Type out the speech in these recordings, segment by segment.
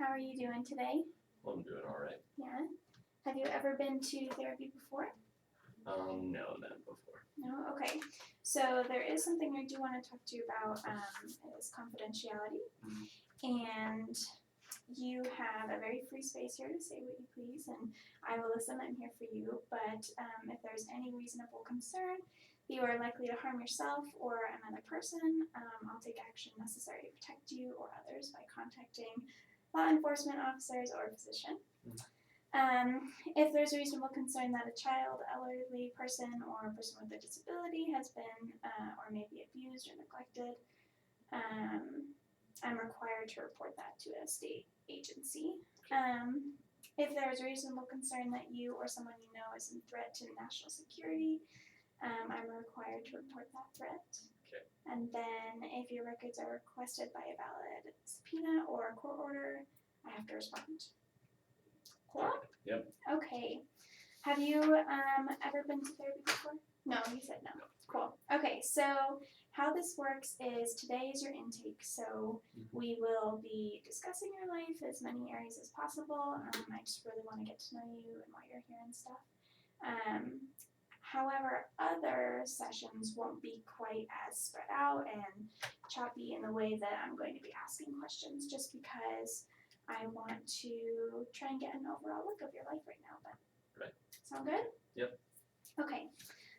How are you doing today? Well, I'm doing all right. Yeah. Have you ever been to therapy before? No, not before. No? Okay. So there is something I do want to talk to you about. It is confidentiality. And you have a very free space here to say what you please, and I will listen. I'm here for you. But if there's any reasonable concern that you are likely to harm yourself or another person, I'll take action necessary to protect you or others by contacting law enforcement officers or a physician. If there's a reasonable concern that a child, elderly person, or a person with a disability has been or may be abused or neglected, I'm required to report that to a state agency. If there is a reasonable concern that you or someone you know is a threat to national security, I'm required to report that threat. Okay. And then if your records are requested by a valid subpoena or a court order, I have to respond. Cool? Yep. Okay. Have you ever been to therapy before? No, you said no. Cool. Okay, so how this works is today is your intake, so we will be discussing your life, as many areas as possible. I just really want to get to know you and why you're here and stuff. However, other sessions won't be quite as spread out and choppy in the way that I'm going to be asking questions, just because I want to try and get an overall look of your life right now. But right. Sound good? Yep. Okay.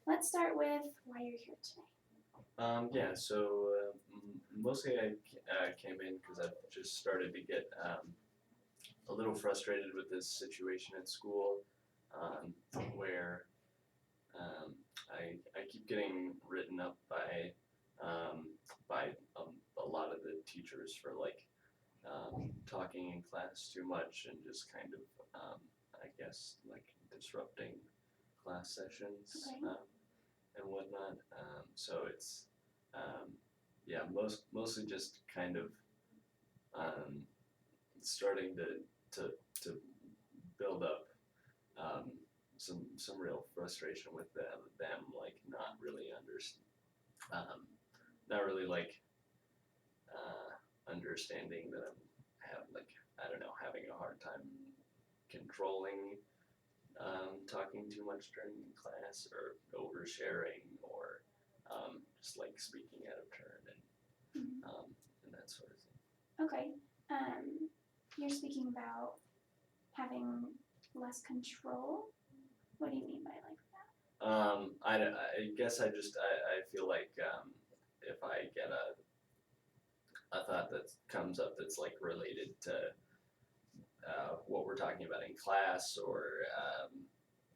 Let's start with why you're here today. Yeah, so mostly I came in because I've just started to get a little frustrated with this situation at school where I keep getting written up by a lot of the teachers for talking in class too much and just kind of I guess disrupting class sessions. Okay. And whatnot. So it's mostly just kind of starting to build up some real frustration with them like not really understanding that I'm having a hard time controlling talking too much during class or oversharing or just speaking out of turn and that sort of thing. Okay. You're speaking about having less control. What do you mean by that? I guess I feel like if I get a thought that comes up that's related to what we're talking about in class or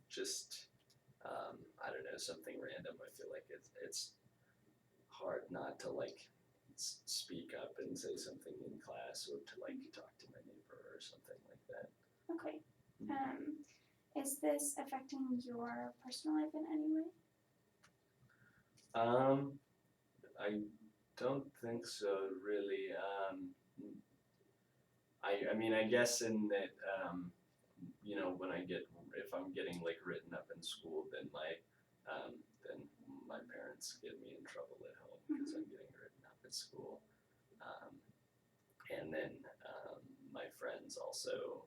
just I don't know, something random, I feel like it's hard not to speak up and say something in class or to talk to my neighbor or something like that. Okay. Is this affecting your personal life in any way? I don't think so, really. I mean, I guess in that, if I'm getting written up in school, then my parents get me in trouble at home because I'm getting written up at school. And then my friends also,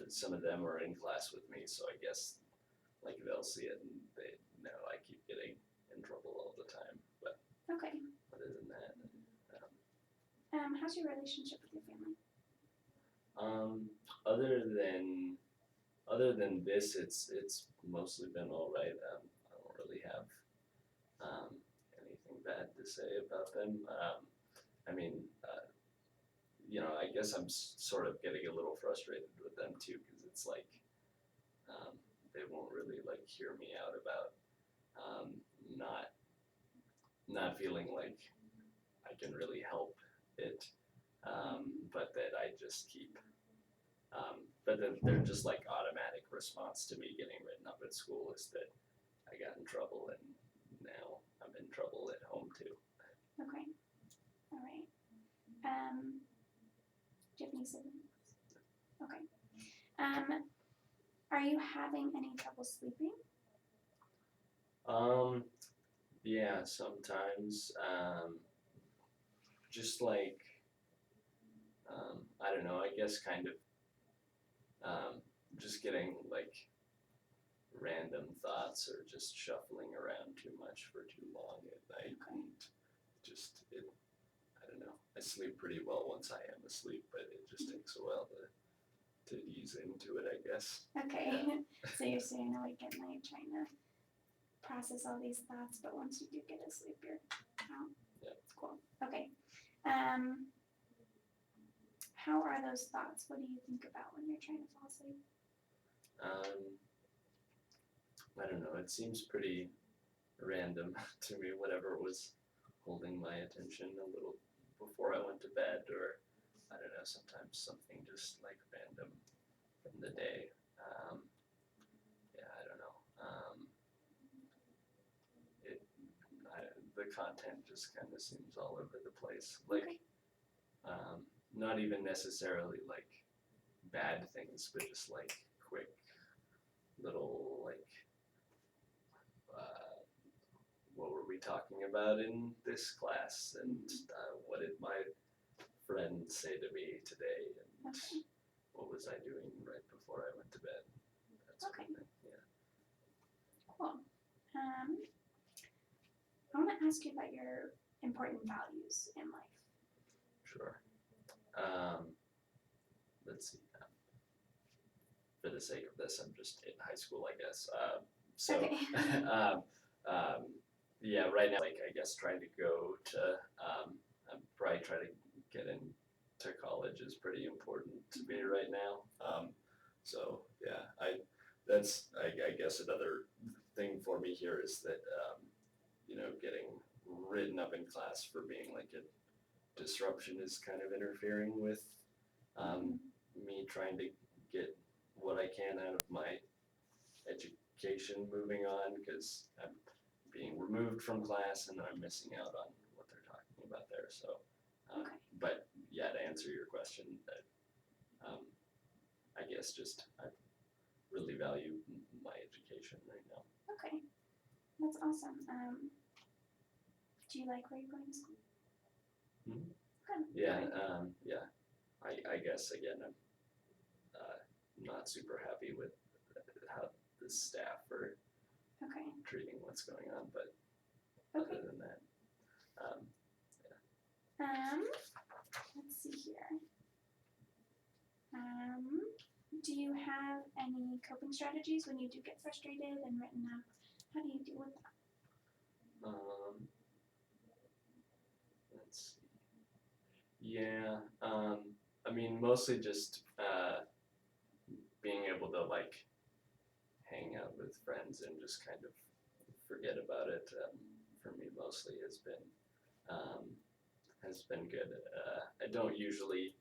some of them are in class with me, so I guess they'll see it and they know I keep getting in trouble all the time. But okay. Other than that, how's your relationship with your family? Other than this, it's mostly been all right. I don't really have anything bad to say about them. I mean, I guess I'm sort of getting a little frustrated with them too, because it's they won't really hear me out about not feeling like I can really help it, but that I just keep. But then they're just automatic response to me getting written up at school is that I got in trouble and now I'm in trouble at home too. Okay. All right. Do you have any siblings? Okay. Are you having any trouble sleeping? Yeah, sometimes. Just I don't know, I guess kind of just getting like random thoughts or just shuffling around too much for too long at night. Okay. And I don't know. I sleep pretty well once I am asleep, but it just takes a while to ease into it, I guess. Okay. Yeah. So you're staying awake at night trying to process all these thoughts, but once you do get to sleep, you're out. Yeah. Cool. Okay. How are those thoughts? What do you think about when you're trying to fall asleep? I don't know. It seems pretty random to me, whatever was holding my attention a little before I went to bed, or I don't know, sometimes something just like random from the day. I don't know. The content just kind of seems all over the place. Like, Okay. not even necessarily like bad things, but just like quick little like what were we talking about in this class, and what did my friend say to me today, and Okay. what was I doing right before I went to bed, that sort of thing. Yeah. Cool. I want to ask you about your important values in life. Sure. Let's see. For the sake of this, I'm just in high school, I guess. Okay. Yeah, right now, like I guess trying to go to, I'm probably trying to get into college is pretty important to me right now. So yeah, I guess another thing for me here is that getting written up in class for being like a disruption is kind of interfering with me trying to get what I can out of my education moving on, because I'm being removed from class and I'm missing out on what they're talking about there. So, Okay. But yeah, to answer your question, that I guess just I really value my education right now. Okay. That's awesome. Do you like where you're going to school? Mhm. Good. Yeah, Good. yeah. I guess again, I'm not super happy with how the staff are Okay. treating what's going on, but Okay. other than that, Let's see here. Do you have any coping strategies when you do get frustrated and written up? How do you deal with that? let's see. Yeah, I mean, mostly just being able to like hang out with friends and just kind of forget about it. For me, mostly has been good. I don't usually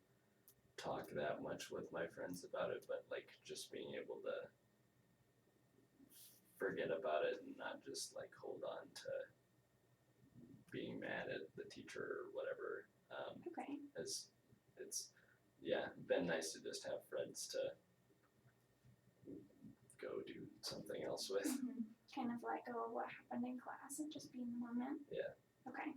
talk that much with my friends about it, but like just being able to forget about it and not just like hold on to being mad at the teacher or whatever. Okay. It's been nice to just have friends to go do something else with. Mm-hmm. Kind of let go of what happened in class and just be in the moment. Yeah. Okay.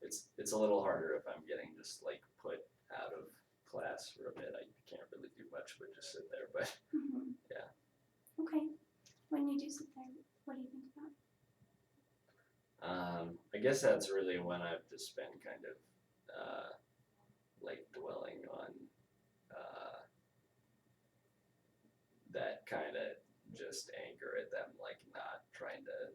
It's a little harder if I'm getting just like put out of class for a bit. I can't really do much but just sit there. But Mm-hmm. yeah. Okay. When you do sit there, what do you think about? I guess that's really when I've just been kind of like dwelling on that kind of just anger at them, like not trying to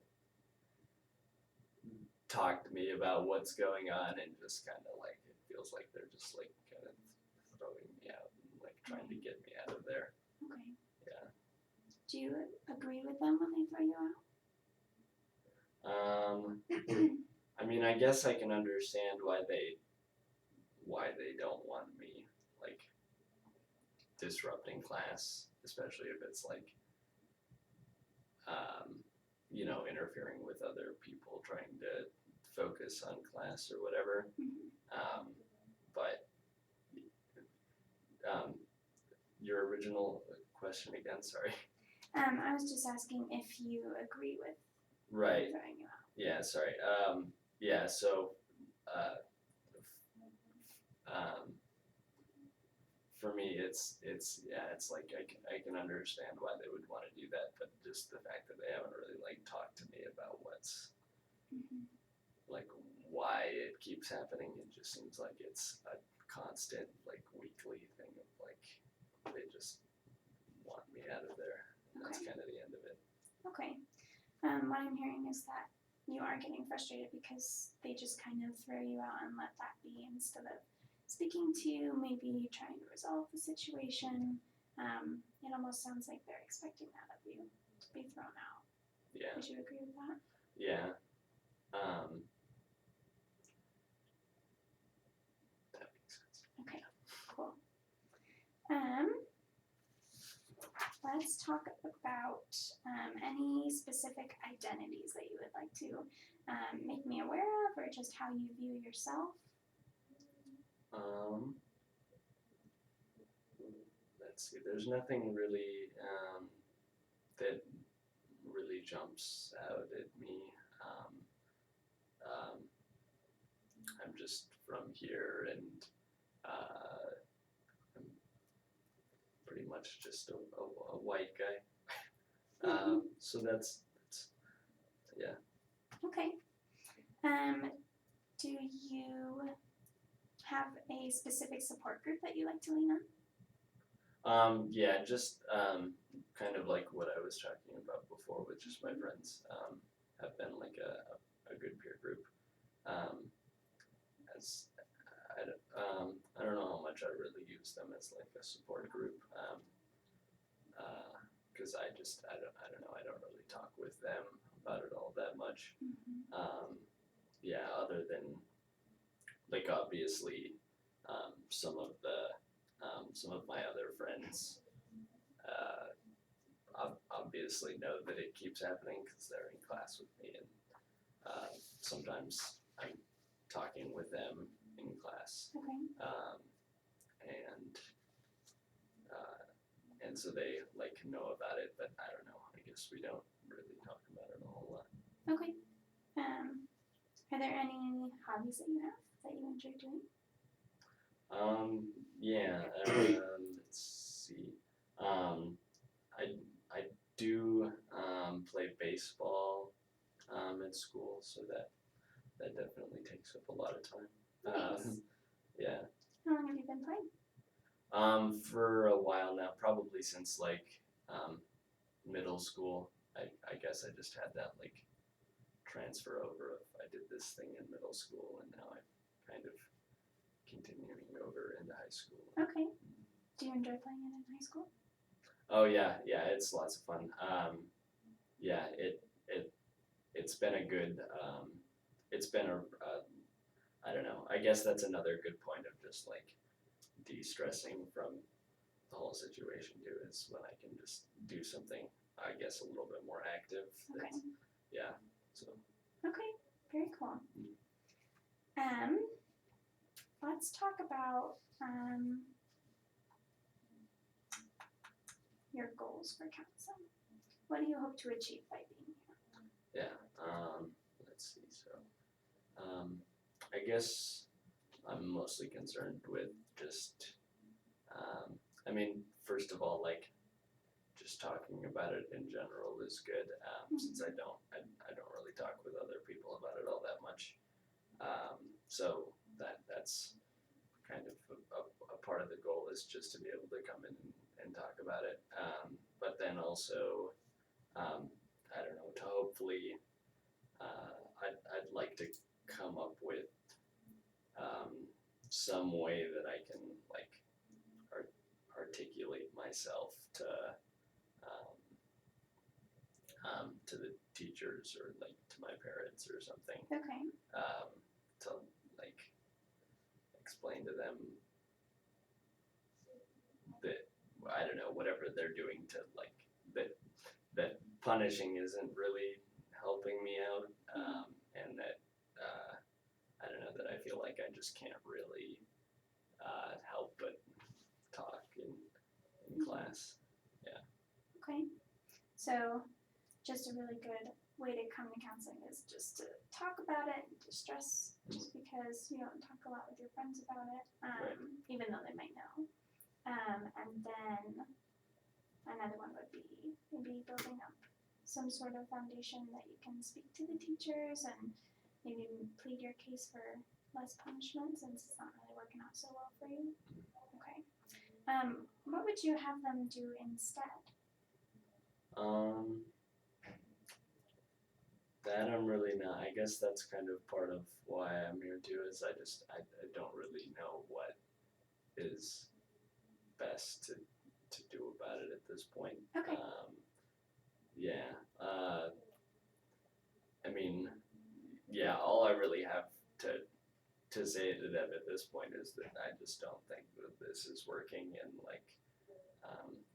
talk to me about what's going on, and just kind of like it feels like they're just like kind of throwing me out and like trying to get me out of there. Okay. Yeah. Do you agree with them when they throw you out? I mean, I guess I can understand why they don't want me like disrupting class, especially if it's like interfering with other people trying to focus on class or whatever. Mm-hmm. But your original question again, sorry. I was just asking if you agree with Right. throwing you out. Yeah, sorry. So for me, it's like I can understand why they would want to do that, but just the fact that they haven't really like talked to me about what's like why it keeps happening. It just seems like it's a constant like weekly thing of like they just want me out of there. And that's kind of the end of it. Okay. What I'm hearing is that you are getting frustrated because they just kind of throw you out and let that be instead of speaking to you, maybe trying to resolve the situation. It almost sounds like they're expecting that of you, to be thrown out. Yeah. Would you agree with that? Yeah. That makes sense. Okay, cool. Let's talk about any specific identities that you would like to make me aware of, or just how you view yourself. Let's see. There's nothing really that really jumps out at me. I'm just from here, and I'm pretty much just a white guy. So that's yeah. Okay. Do you have a specific support group that you like to lean on? Yeah, just kind of like what I was talking about before with just my friends have been like a good peer group. As I don't know how much I really use them as like a support group because I don't know, I don't really talk with them about it all that much. Yeah, other than like obviously some of my other friends obviously know that it keeps happening because they're in class with me, and sometimes I'm talking with them in class, Okay. And so they like know about it, but I don't know. I guess we don't really talk about it a whole lot. Okay. Are there any hobbies that you have that you enjoy doing? Yeah. Let's see. I do play baseball at school, so that definitely takes up a lot of time. Nice. Yeah. How long have you been playing? For a while now, probably since like middle school. I guess I just had that like transfer over of I did this thing in middle school, and now I'm kind of continuing over into high school. Okay. Do you enjoy playing it in high school? Oh yeah, it's lots of fun. Yeah, it's been a good. It's been a I don't know. I guess that's another good point of just like de-stressing from the whole situation too, is when I can just do something, I guess, a little bit more active. Okay. Yeah. So. Okay. Very cool. Let's talk about your goals for counseling. What do you hope to achieve by being here? Yeah. Let's see. So, I guess I'm mostly concerned with just, I mean, first of all, like, just talking about it in general is good, since I don't really talk with other people about it all that much. So that's kind of a part of the goal, is just to be able to come in and talk about it. But then also, I don't know, to hopefully, I'd like to come up with some way that I can like articulate myself to the teachers or like to my parents or something. Okay. To like explain to them that I don't know, whatever they're doing to like that punishing isn't really helping me out, and that I don't know, that I feel like I just can't really help but talk in class. Yeah. Okay. So, just a really good way to come to counseling is just to talk about it and distress, just because you don't talk a lot with your friends about it, Right. even though they might know. And then another one would be maybe building up some sort of foundation that you can speak to the teachers and maybe plead your case for less punishment since it's not really working out so well for you. Okay. What would you have them do instead? That I'm really not. I guess that's kind of part of why I'm here too. Is I don't really know what is best to do about it at this point. Okay. Yeah. I mean, yeah. All I really have to say to them at this point is that I just don't think that this is working, and like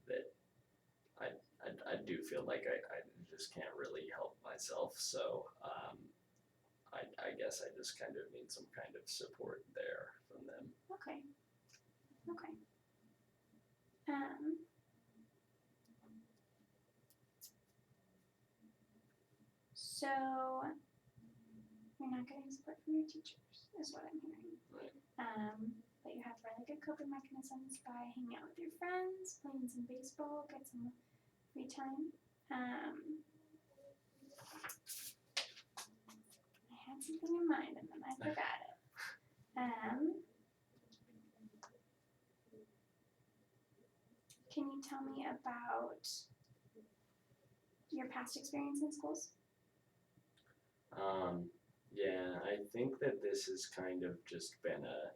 that I do feel like I just can't really help myself. So I guess I just kind of need some kind of support there from them. Okay. Okay. So you're not getting support from your teachers, is what I'm hearing. Right. But you have really good coping mechanisms by hanging out with your friends, playing some baseball, get some free time. I had something in mind and then I forgot it. Can you tell me about your past experience in schools? Yeah, I think that this has kind of just been a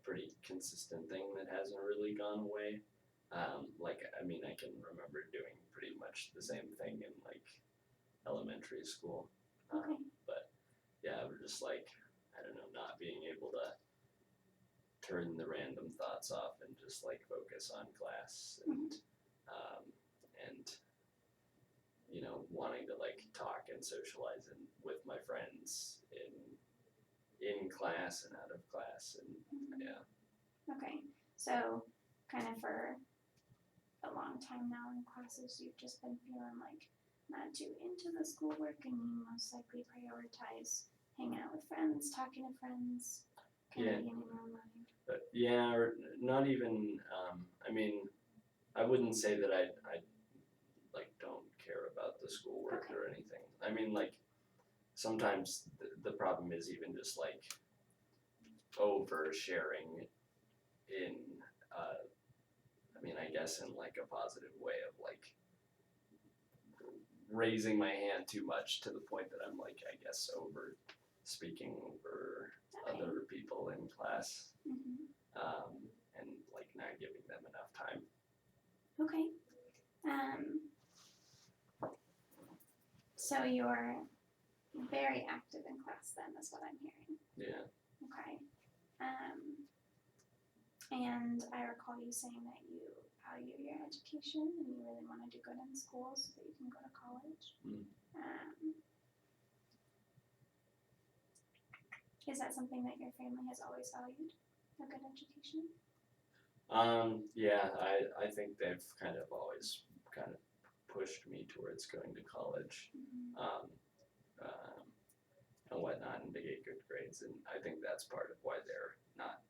pretty consistent thing that hasn't really gone away. I can remember doing pretty much the same thing in like elementary school. Okay. But yeah, we're just like, I don't know, not being able to turn the random thoughts off and just like focus on class and wanting to like talk and socialize with my friends in class and out of class and yeah. Okay, so kind of for a long time now in classes, you've just been feeling like not too into the schoolwork, and you most likely prioritize hanging out with friends, talking to friends, kind of being in your own mind. But yeah, or not even. I wouldn't say that I like don't care about the schoolwork or anything. I mean, like sometimes the problem is even just like oversharing in I guess in like a positive way of like raising my hand too much to the point that I'm like, I guess, over speaking over other people in class, and like not giving them enough time. Okay. So you're very active in class then, is what I'm hearing. Yeah. Okay. And I recall you saying that you value your education and you really want to do good in school so that you can go to college. Is that something that your family has always valued, a good education? Yeah, I think they've kind of always kind of pushed me towards going to college, and whatnot, and to get good grades, and I think that's part of why they're not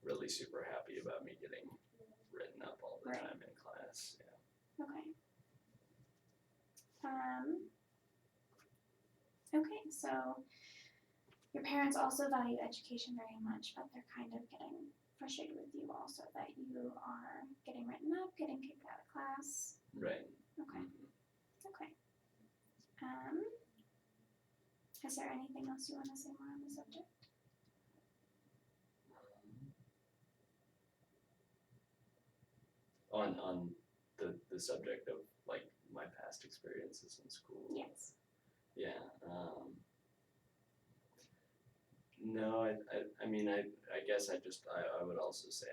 really super happy about me getting written up all the time in class. Yeah. Okay. Okay, so your parents also value education very much, but they're kind of getting frustrated with you also that you are getting written up, getting kicked out of class. Right. Okay. Okay. Is there anything else you want to say more on the subject? On the subject of like my past experiences in school. Yes. Yeah. No, I guess I would also say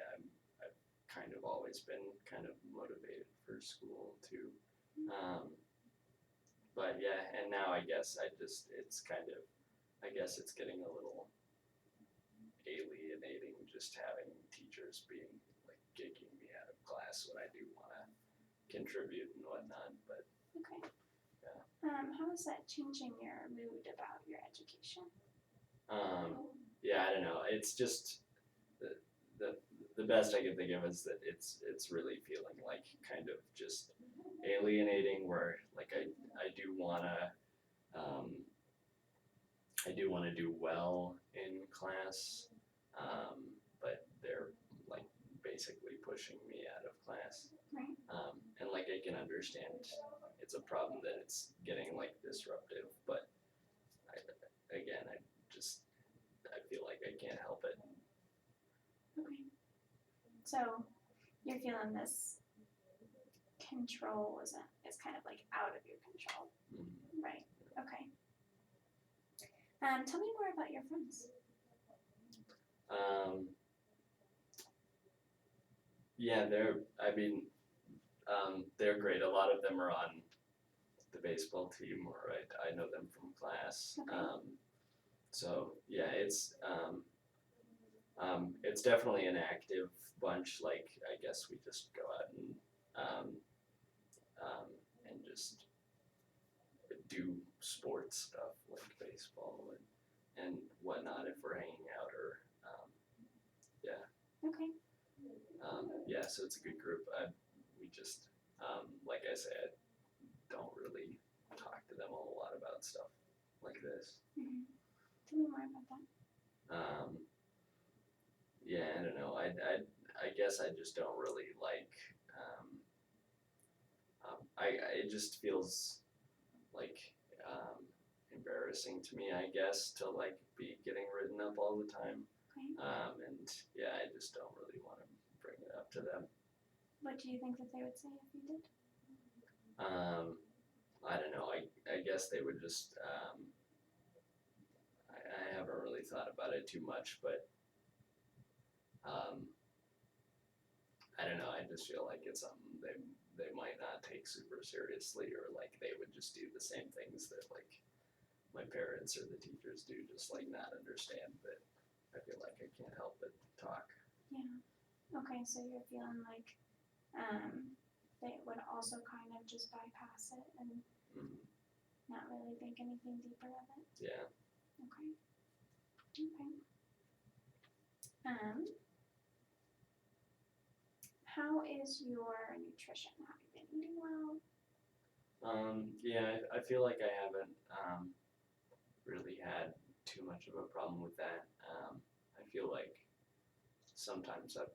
I've kind of always been kind of motivated for school too. But yeah, and now I guess it's kind of, I guess it's getting a little alienating just having teachers being like kicking me out of class when I do want to contribute and whatnot, but. Okay. Yeah. How is that changing your mood about your education? Yeah, I don't know. It's just the best I can think of is that it's really feeling like kind of just alienating, where like I do wanna do well in class, but they're like basically pushing me out of class. Right. And like I can understand it's a problem that it's getting like disruptive, but I feel like I can't help it. Okay. So you're feeling this control is kind of like out of your control. Mm-hmm. Right. Okay. Tell me more about your friends. Yeah, they're great. A lot of them are on the baseball team, or I know them from class. Okay. So yeah, it's definitely an active bunch. Like I guess we just go out and just do sports stuff like baseball and whatnot if we're hanging out, or Okay. yeah. So it's a good group. We just like I said, don't really talk to them a whole lot about stuff like this. Mm-hmm. Tell me more about that. Yeah, I don't know. I guess I just don't really like. It just feels like embarrassing to me, I guess, to like be getting written up all the time. Okay. And yeah, I just don't really want to bring it up to them. What do you think that they would say if you did? I don't know. I guess they would just. I haven't really thought about it too much, but I don't know. I just feel like it's something they might not take super seriously, or like they would just do the same things that like my parents or the teachers do, just like not understand that I feel like I can't help but talk. Yeah. Okay, so you're feeling like they would also kind of just bypass it and not really think anything deeper of it. Yeah. Okay. How is your nutrition? Have you been eating well? Yeah, I feel like I haven't really had too much of a problem with that. I feel like sometimes I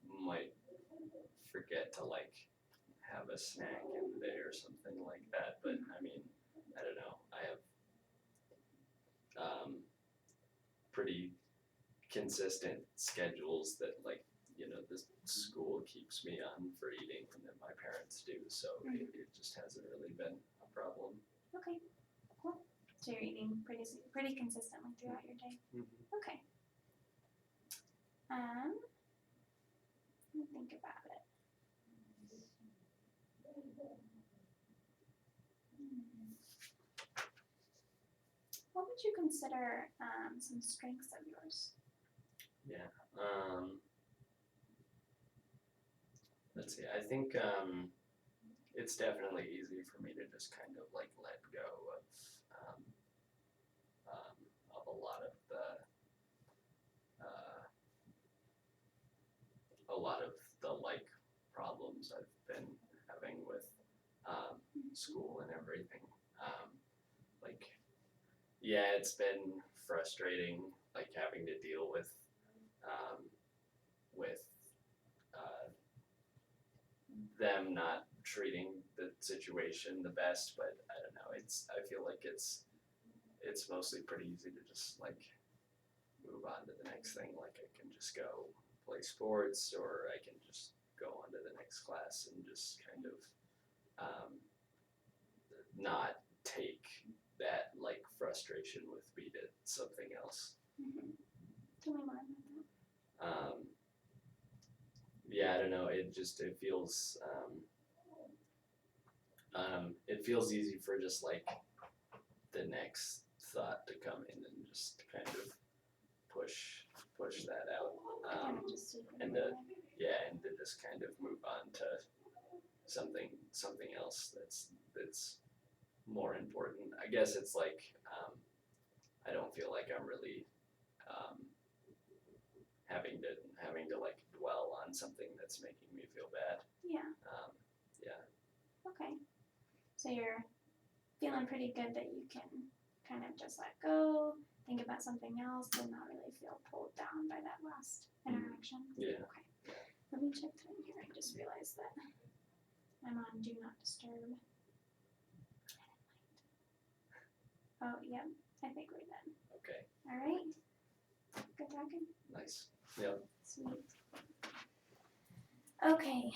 might forget to like have a snack in the day or something like that, but I mean, I don't know. I have pretty consistent schedules that like the school keeps me on for eating, and that my parents do, so it just hasn't really been a problem. Okay, cool. So you're eating pretty consistently throughout your day. Mm-hmm. Okay. Let me think about it. What would you consider some strengths of yours? Yeah. Let's see. I think it's definitely easy for me to just kind of like let go of a lot of the like problems I've been having with school and everything. Like, yeah, it's been frustrating, like having to deal with them not treating the situation the best, but I don't know. I feel like it's mostly pretty easy to just like move on to the next thing. Like I can just go play sports, or I can just go on to the next class and just kind of not take that like frustration with me to something else. Mm-hmm. Tell me more about that. Yeah, I don't know. It feels easy for just like the next thought to come in and just kind of push that out, and to just kind of move on to something else that's more important. I guess it's like I don't feel like I'm really having to like dwell on something that's making me feel bad. Yeah. Yeah. Okay. So you're feeling pretty good that you can kind of just let go, think about something else, and not really feel pulled down by that last interaction. Yeah. Okay. Let me check through here. I just realized that I'm on Do Not Disturb. Oh, yep. I think we're done. Okay. All right. Good talking. Nice. Yep. Sweet. Okay.